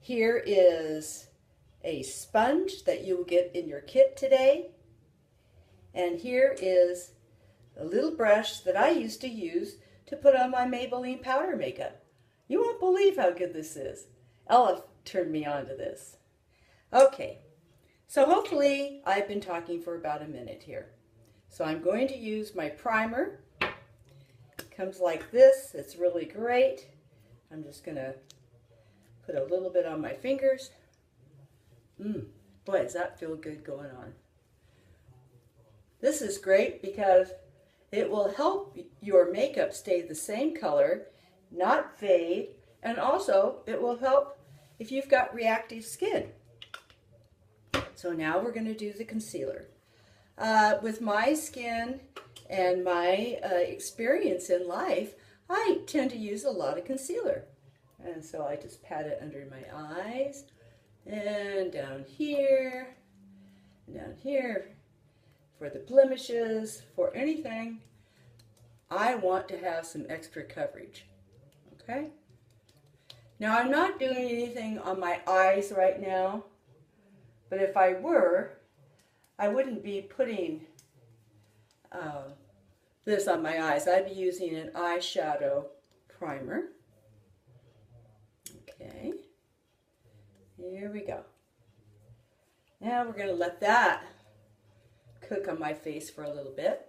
Here is a sponge that you will get in your kit today. And here is a little brush that I used to use to put on my Maybelline powder makeup. You won't believe how good this is. Ella turned me on to this. Okay, so hopefully I've been talking for about a minute here. So I'm going to use my primer. It comes like this. It's really great. I'm just going to put a little bit on my fingers. Boy, does that feel good going on. This is great because it will help your makeup stay the same color, not fade, and also it will help if you've got reactive skin. So now we're going to do the concealer. With my skin and my experience in life, I tend to use a lot of concealer. And so I just pat it under my eyes and down here, for the blemishes, for anything. I want to have some extra coverage, okay? Now I'm not doing anything on my eyes right now, but if I were, I wouldn't be putting this on my eyes. I'd be using an eyeshadow primer. Okay, here we go. Now we're going to let that cook on my face for a little bit.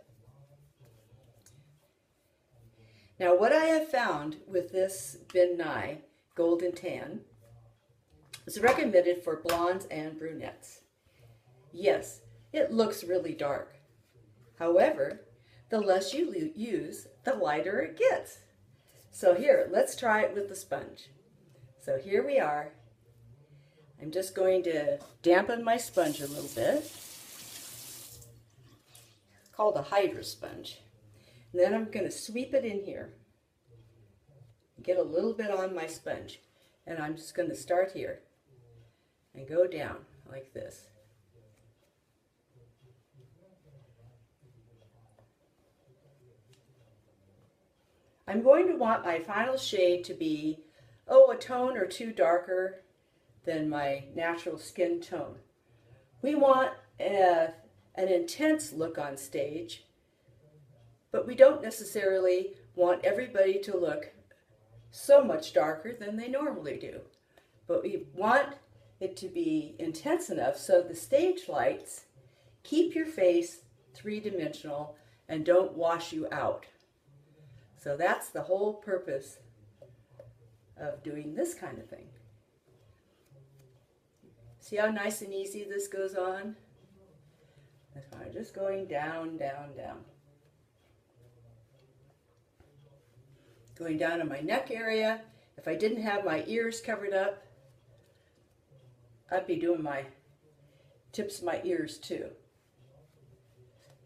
Now what I have found with this Ben Nye Golden Tan is recommended for blondes and brunettes. Yes, it looks really dark. However, the less you use, the lighter it gets. So here, let's try it with the sponge. So here we are. I'm just going to dampen my sponge a little bit. It's called a Hydra sponge. And then I'm going to sweep it in here. Get a little bit on my sponge. And I'm just going to start here and go down like this. I'm going to want my final shade to be, a tone or two darker than my natural skin tone. We want an intense look on stage, but we don't necessarily want everybody to look so much darker than they normally do. But we want it to be intense enough so the stage lights keep your face three-dimensional and don't wash you out. So that's the whole purpose of doing this kind of thing. See how nice and easy this goes on? That's fine. Just going down, down, down. Going down in my neck area. If I didn't have my ears covered up, I'd be doing my tips of my ears too.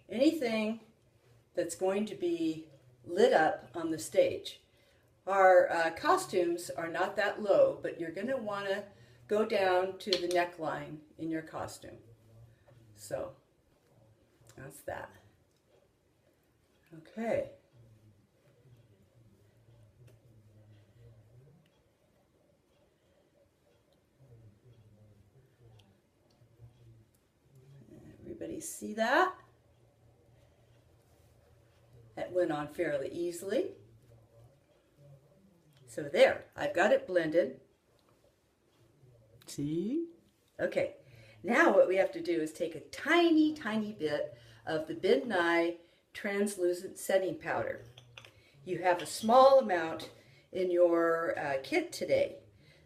Anything that's going to be lit up on the stage. Our costumes are not that low, but you're going to want to go down to the neckline in your costume. So that's that. Okay. Everybody see that? That went on fairly easily. So there, I've got it blended. See? Okay, now what we have to do is take a tiny, tiny bit of the Ben Nye translucent setting powder. You have a small amount in your kit today.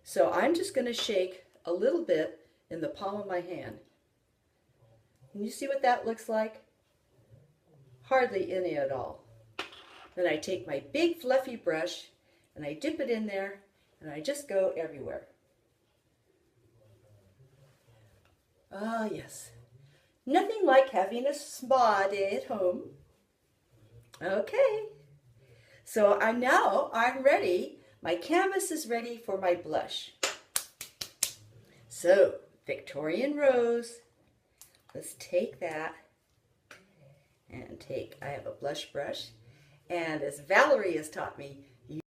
So I'm just going to shake a little bit in the palm of my hand. Can you see what that looks like? Hardly any at all. Then I take my big fluffy brush and I dip it in there and I just go everywhere. Ah, yes. Nothing like having a spa day at home. Okay. So I'm ready. My canvas is ready for my blush. So, Victorian Rose. Let's take that and I have a blush brush. And as Valerie has taught me,